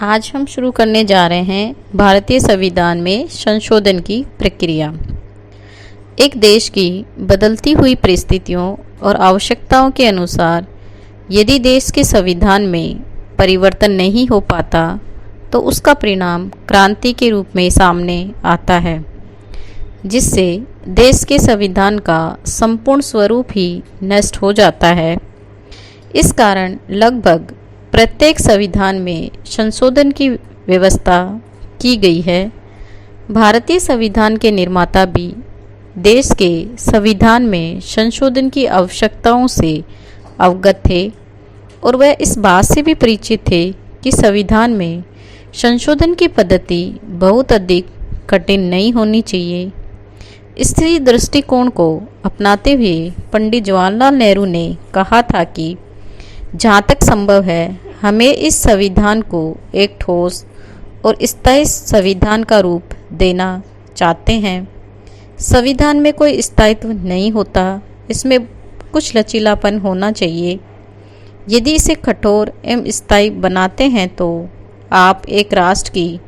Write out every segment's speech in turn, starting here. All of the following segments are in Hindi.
आज हम शुरू करने जा रहे हैं भारतीय संविधान में संशोधन की प्रक्रिया। एक देश की बदलती हुई परिस्थितियों और आवश्यकताओं के अनुसार यदि देश के संविधान में परिवर्तन नहीं हो पाता तो उसका परिणाम क्रांति के रूप में सामने आता है, जिससे देश के संविधान का संपूर्ण स्वरूप ही नष्ट हो जाता है। इस कारण लगभग प्रत्येक संविधान में संशोधन की व्यवस्था की गई है। भारतीय संविधान के निर्माता भी देश के संविधान में संशोधन की आवश्यकताओं से अवगत थे और वह इस बात से भी परिचित थे कि संविधान में संशोधन की पद्धति बहुत अधिक कठिन नहीं होनी चाहिए। इसी दृष्टिकोण को अपनाते हुए पंडित जवाहरलाल नेहरू ने कहा था कि जहाँ तक संभव है हमें इस संविधान को एक ठोस और स्थायी संविधान का रूप देना चाहते हैं। संविधान में कोई स्थायित्व नहीं होता, इसमें कुछ लचीलापन होना चाहिए। यदि इसे कठोर एवं स्थायी बनाते हैं तो आप एक राष्ट्र की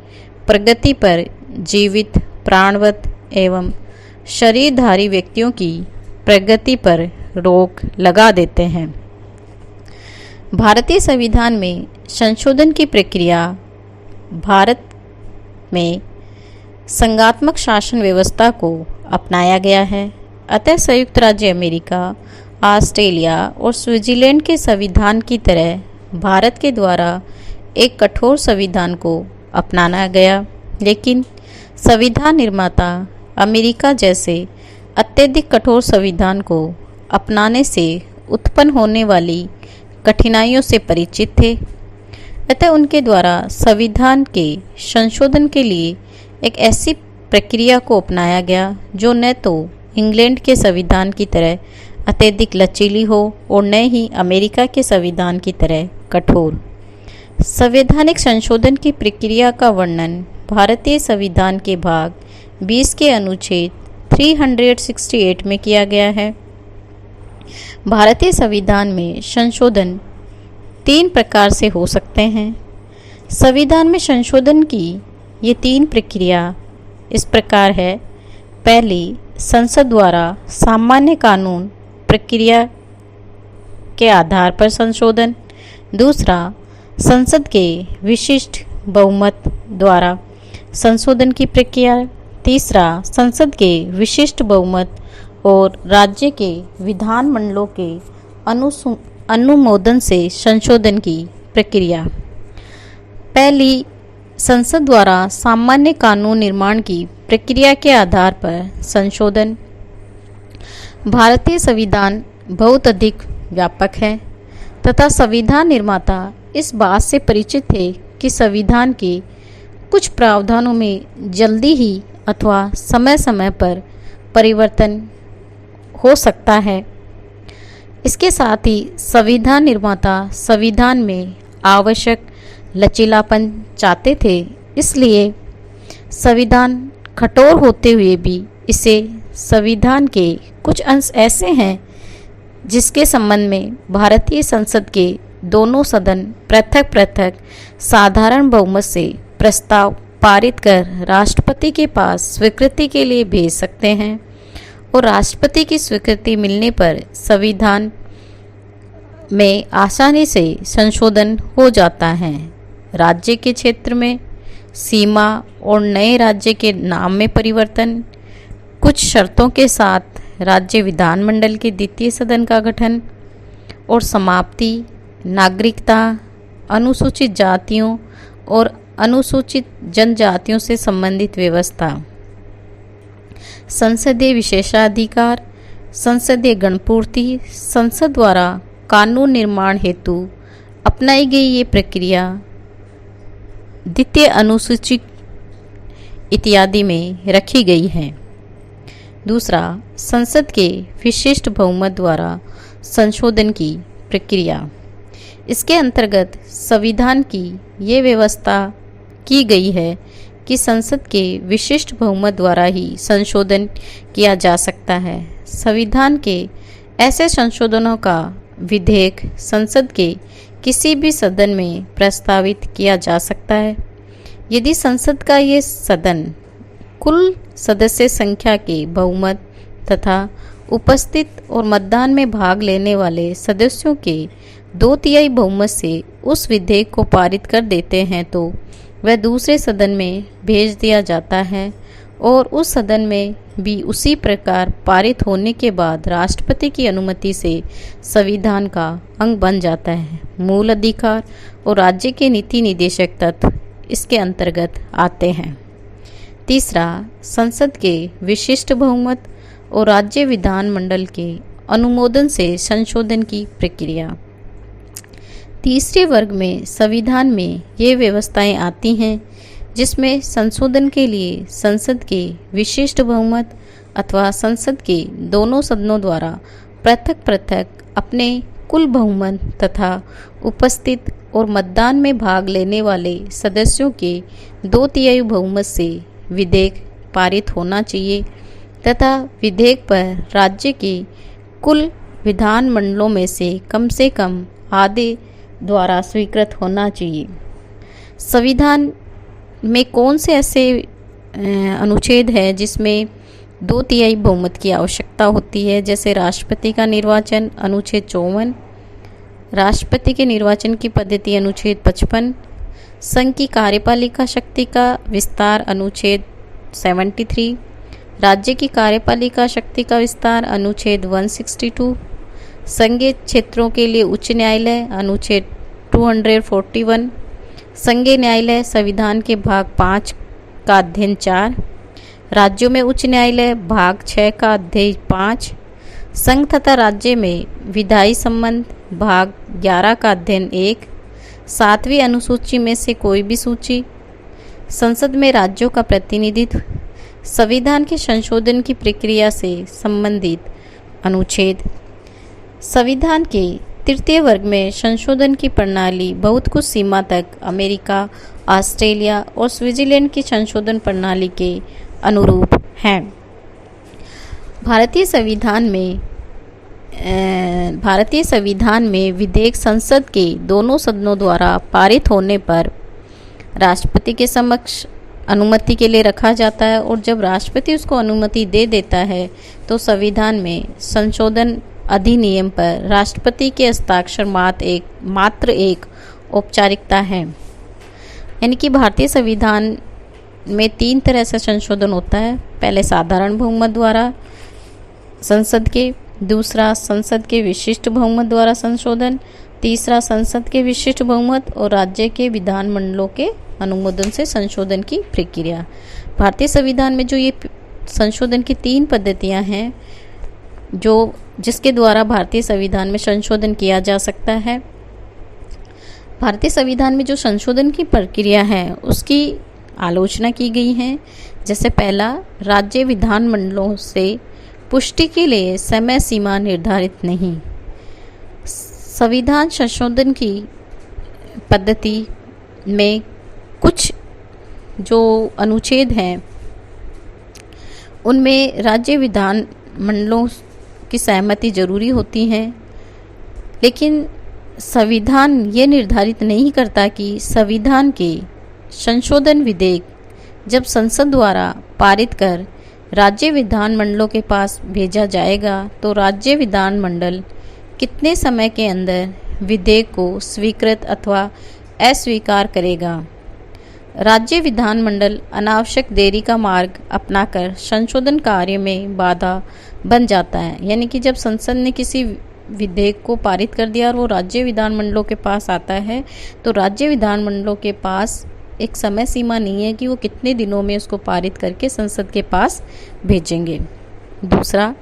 प्रगति पर जीवित, प्राणवत एवं शरीरधारी व्यक्तियों की प्रगति पर रोक लगा देते हैं। भारतीय संविधान में संशोधन की प्रक्रिया भारत में संघात्मक शासन व्यवस्था को अपनाया गया है। अतः संयुक्त राज्य अमेरिका, ऑस्ट्रेलिया और स्विट्जरलैंड के संविधान की तरह भारत के द्वारा एक कठोर संविधान को अपनाया गया, लेकिन संविधान निर्माता अमेरिका जैसे अत्यधिक कठोर संविधान को अपनाने से उत्पन्न होने वाली कठिनाइयों से परिचित थे। अतः उनके द्वारा संविधान के संशोधन के लिए एक ऐसी प्रक्रिया को अपनाया गया जो न तो इंग्लैंड के संविधान की तरह अत्यधिक लचीली हो और न ही अमेरिका के संविधान की तरह कठोर। संवैधानिक संशोधन की प्रक्रिया का वर्णन भारतीय संविधान के भाग 20 के अनुच्छेद 368 में किया गया है। भारतीय संविधान में संशोधन 3 प्रकार से हो सकते हैं। संविधान में संशोधन की ये 3 प्रक्रिया इस प्रकार है। पहली, संसद द्वारा सामान्य कानून प्रक्रिया के आधार पर संशोधन। दूसरा, संसद के विशिष्ट बहुमत द्वारा संशोधन की प्रक्रिया। तीसरा, संसद के विशिष्ट बहुमत और राज्य के विधानमंडलों के अनुमोदन से संशोधन की प्रक्रिया। पहली, संसद द्वारा सामान्य कानून निर्माण की प्रक्रिया के आधार पर संशोधन। भारतीय संविधान बहुत अधिक व्यापक है तथा संविधान निर्माता इस बात से परिचित थे कि संविधान के कुछ प्रावधानों में जल्दी ही अथवा समय समय पर परिवर्तन हो सकता है। इसके साथ ही संविधान निर्माता संविधान में आवश्यक लचीलापन चाहते थे, इसलिए संविधान कठोर होते हुए भी इसे संविधान के कुछ अंश ऐसे हैं जिसके संबंध में भारतीय संसद के दोनों सदन पृथक पृथक साधारण बहुमत से प्रस्ताव पारित कर राष्ट्रपति के पास स्वीकृति के लिए भेज सकते हैं और राष्ट्रपति की स्वीकृति मिलने पर संविधान में आसानी से संशोधन हो जाता है। राज्य के क्षेत्र में सीमा और नए राज्य के नाम में परिवर्तन, कुछ शर्तों के साथ राज्य विधानमंडल के द्वितीय सदन का गठन और समाप्ति, नागरिकता, अनुसूचित जातियों और अनुसूचित जनजातियों से संबंधित व्यवस्था, संसदीय विशेषाधिकार, संसदीय गणपूर्ति। संसद द्वारा कानून निर्माण हेतु अपनाई गई ये प्रक्रिया द्वितीय अनुसूची इत्यादि में रखी गई है। दूसरा, संसद के विशिष्ट बहुमत द्वारा संशोधन की प्रक्रिया। इसके अंतर्गत संविधान की ये व्यवस्था की गई है कि संसद के विशिष्ट बहुमत द्वारा ही संशोधन किया जा सकता है। संविधान के ऐसे संशोधनों का विधेयक संसद के किसी भी सदन में प्रस्तावित किया जा सकता है यदि संसद का ये सदन कुल सदस्य संख्या के बहुमत तथा उपस्थित और मतदान में भाग लेने वाले सदस्यों के 2/3 बहुमत से उस विधेयक को पारित कर देते हैं तो वह दूसरे सदन में भेज दिया जाता है और उस सदन में भी उसी प्रकार पारित होने के बाद राष्ट्रपति की अनुमति से संविधान का अंग बन जाता है। मूल अधिकार और राज्य के नीति निदेशक तत्व इसके अंतर्गत आते हैं। तीसरा, संसद के विशिष्ट बहुमत और राज्य विधानमंडल के अनुमोदन से संशोधन की प्रक्रिया। तीसरे वर्ग में संविधान में ये व्यवस्थाएं आती हैं जिसमें संशोधन के लिए संसद के विशिष्ट बहुमत अथवा संसद के दोनों सदनों द्वारा पृथक पृथक अपने कुल बहुमत तथा उपस्थित और मतदान में भाग लेने वाले सदस्यों के 2/3 बहुमत से विधेयक पारित होना चाहिए तथा विधेयक पर राज्य के कुल विधानमंडलों में से कम आधे द्वारा स्वीकृत होना चाहिए। संविधान में कौन से ऐसे अनुच्छेद है जिसमें 2/3 बहुमत की आवश्यकता होती है? जैसे राष्ट्रपति का निर्वाचन अनुच्छेद 54, राष्ट्रपति के निर्वाचन की पद्धति अनुच्छेद 55, संघ की कार्यपालिका शक्ति का विस्तार अनुच्छेद 73, राज्य की कार्यपालिका शक्ति का विस्तार अनुच्छेद 162, संघीय क्षेत्रों के लिए उच्च न्यायालय अनुच्छेद 241, संघीय न्यायालय संविधान के भाग 5 का अध्ययन 4, राज्यों में उच्च न्यायालय भाग 6 का अध्याय 5, संघ तथा राज्य में विधायी संबंध भाग 11 का अध्ययन 1, 7वीं अनुसूची में से कोई भी सूची, संसद में राज्यों का प्रतिनिधित्व, संविधान के संशोधन की प्रक्रिया से संबंधित अनुच्छेद। संविधान के तृतीय वर्ग में संशोधन की प्रणाली बहुत कुछ सीमा तक अमेरिका, ऑस्ट्रेलिया और स्विट्जरलैंड की संशोधन प्रणाली के अनुरूप है। भारतीय संविधान में विधेयक संसद के दोनों सदनों द्वारा पारित होने पर राष्ट्रपति के समक्ष अनुमति के लिए रखा जाता है और जब राष्ट्रपति उसको अनुमति दे देता है तो संविधान में संशोधन अधिनियम पर राष्ट्रपति के हस्ताक्षर मात्र एक औपचारिकता है। यानी कि भारतीय संविधान में 3 तरह से संशोधन होता है। पहले साधारण बहुमत द्वारा संसद के, दूसरा संसद के विशिष्ट बहुमत द्वारा संशोधन, तीसरा संसद के विशिष्ट बहुमत और राज्य के विधानमंडलों के अनुमोदन से संशोधन की प्रक्रिया। भारतीय संविधान में जो ये संशोधन की 3 पद्धतियां हैं जिसके द्वारा भारतीय संविधान में संशोधन किया जा सकता है। भारतीय संविधान में जो संशोधन की प्रक्रिया है उसकी आलोचना की गई है। जैसे पहला, राज्य विधानमंडलों से पुष्टि के लिए समय सीमा निर्धारित नहीं। संविधान संशोधन की पद्धति में कुछ जो अनुच्छेद हैं उनमें राज्य विधानमंडलों की सहमति जरूरी होती है, लेकिन संविधान ये निर्धारित नहीं करता कि संविधान के संशोधन विधेयक जब संसद द्वारा पारित कर राज्य विधानमंडलों के पास भेजा जाएगा तो राज्य विधानमंडल कितने समय के अंदर विधेयक को स्वीकृत अथवा अस्वीकार करेगा। राज्य विधानमंडल अनावश्यक देरी का मार्ग अपनाकर संशोधन कार्य में बाधा बन जाता है। यानी कि जब संसद ने किसी विधेयक को पारित कर दिया और वो राज्य विधानमंडलों के पास आता है तो राज्य विधानमंडलों के पास एक समय सीमा नहीं है कि वो कितने दिनों में उसको पारित करके संसद के पास भेजेंगे। दूसरा,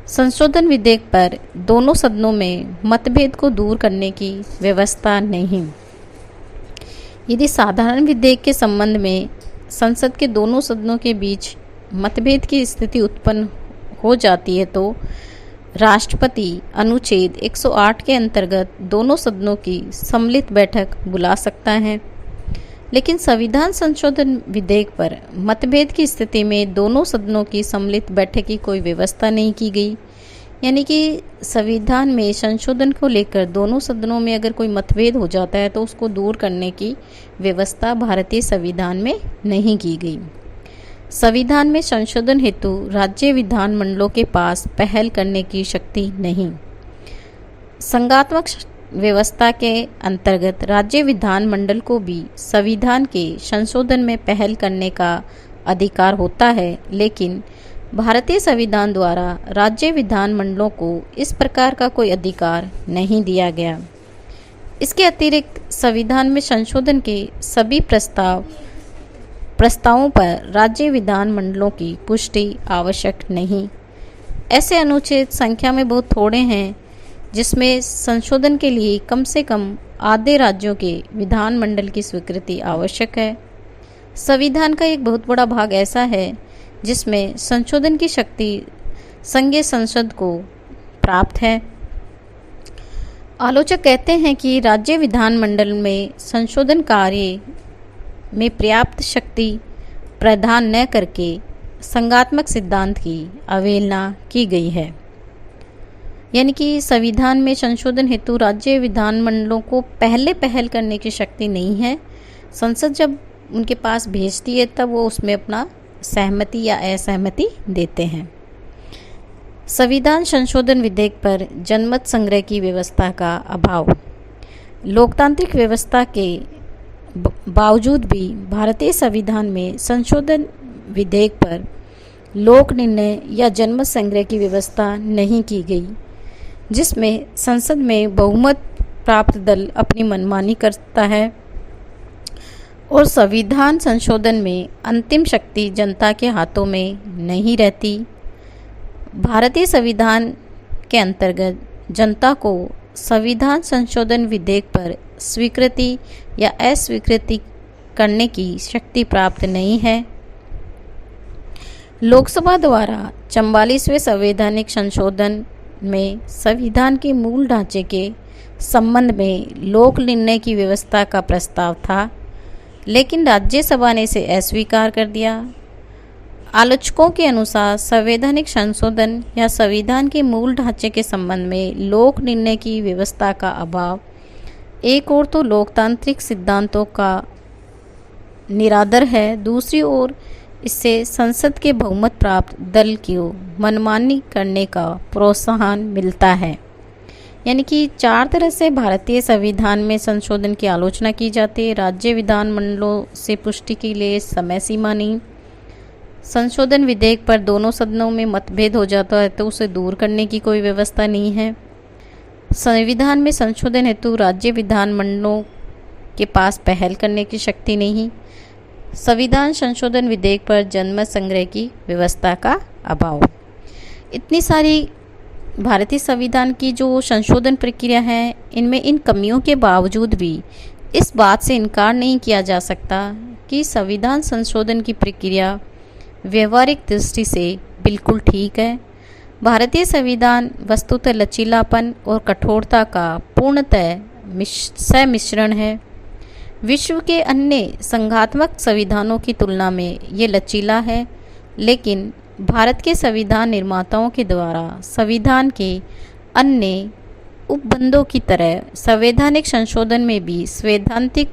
संशोधन विधेयक पर दोनों सदनों में मतभेद को दूर करने की व्यवस्था नहीं। यदि साधारण विधेयक के संबंध में संसद के दोनों सदनों के बीच मतभेद की स्थिति उत्पन्न हो जाती है तो राष्ट्रपति अनुच्छेद 108 के अंतर्गत दोनों सदनों की सम्मिलित बैठक बुला सकता है। लेकिन संविधान संशोधन विधेयक पर मतभेद की स्थिति में दोनों सदनों की सम्मिलित बैठक की कोई व्यवस्था नहीं की गई। यानी कि संविधान में संशोधन को लेकर दोनों सदनों में अगर कोई मतभेद हो जाता है तो उसको दूर करने की व्यवस्था भारतीय संविधान में नहीं की गई। संविधान में संशोधन हेतु राज्य विधानमंडलों के पास पहल करने की शक्ति नहीं। संघात्मक व्यवस्था के अंतर्गत राज्य विधानमंडल को भी संविधान के संशोधन में पहल करने का अधिकार होता है, लेकिन भारतीय संविधान द्वारा राज्य विधानमंडलों को इस प्रकार का कोई अधिकार नहीं दिया गया। इसके अतिरिक्त संविधान में संशोधन के सभी प्रस्तावों पर राज्य विधानमंडलों की पुष्टि आवश्यक नहीं। ऐसे अनुच्छेद संख्या में बहुत थोड़े हैं जिसमें संशोधन के लिए कम से कम आधे राज्यों के विधानमंडल की स्वीकृति आवश्यक है। संविधान का एक बहुत बड़ा भाग ऐसा है जिसमें संशोधन की शक्ति संघीय संसद को प्राप्त है। आलोचक कहते हैं कि राज्य विधानमंडल में संशोधन कार्य में पर्याप्त शक्ति प्रदान न करके संघात्मक सिद्धांत की अवहेलना की गई है। यानी कि संविधान में संशोधन हेतु राज्य विधानमंडलों को पहल करने की शक्ति नहीं है। संसद जब उनके पास भेजती है तब वो उसमें अपना सहमति या असहमति देते हैं। संविधान संशोधन विधेयक पर जनमत संग्रह की व्यवस्था का अभाव। लोकतांत्रिक व्यवस्था के बावजूद भी भारतीय संविधान में संशोधन विधेयक पर लोक निर्णय या जनमत संग्रह की व्यवस्था नहीं की गई, जिसमें संसद में बहुमत प्राप्त दल अपनी मनमानी करता है और संविधान संशोधन में अंतिम शक्ति जनता के हाथों में नहीं रहती। भारतीय संविधान के अंतर्गत जनता को संविधान संशोधन विधेयक पर स्वीकृति या अस्वीकृति करने की शक्ति प्राप्त नहीं है। लोकसभा द्वारा 44वें संवैधानिक संशोधन में संविधान के मूल ढांचे के संबंध में लोक निर्णय की व्यवस्था का प्रस्ताव था, लेकिन राज्यसभा ने इसे अस्वीकार कर दिया। आलोचकों के अनुसार संवैधानिक संशोधन या संविधान के मूल ढांचे के संबंध में लोक निर्णय की व्यवस्था का अभाव एक ओर तो लोकतांत्रिक सिद्धांतों का निरादर है, दूसरी ओर इससे संसद के बहुमत प्राप्त दल की मनमानी करने का प्रोत्साहन मिलता है। यानी कि चार तरह से भारतीय संविधान में संशोधन की आलोचना की जाती है। राज्य विधानमंडलों से पुष्टि के लिए समय सीमा नहीं। संशोधन विधेयक पर दोनों सदनों में मतभेद हो जाता है तो उसे दूर करने की कोई व्यवस्था नहीं है। संविधान में संशोधन हेतु राज्य विधानमंडलों के पास पहल करने की शक्ति नहीं। संविधान संशोधन विधेयक पर जनमत संग्रह की व्यवस्था का अभाव। इतनी सारी भारतीय संविधान की जो संशोधन प्रक्रिया है, इनमें इन कमियों के बावजूद भी इस बात से इनकार नहीं किया जा सकता कि संविधान संशोधन की प्रक्रिया व्यवहारिक दृष्टि से बिल्कुल ठीक है। भारतीय संविधान वस्तुतः लचीलापन और कठोरता का पूर्णतः सम्मिश्रण है। विश्व के अन्य संघात्मक संविधानों की तुलना में ये लचीला है, लेकिन भारत के संविधान निर्माताओं के द्वारा संविधान के अन्य उपबंधों की तरह संवैधानिक संशोधन में भी सैद्धांतिक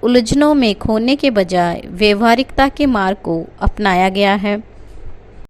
उलझनों में खोने के बजाय व्यवहारिकता के मार्ग को अपनाया गया है।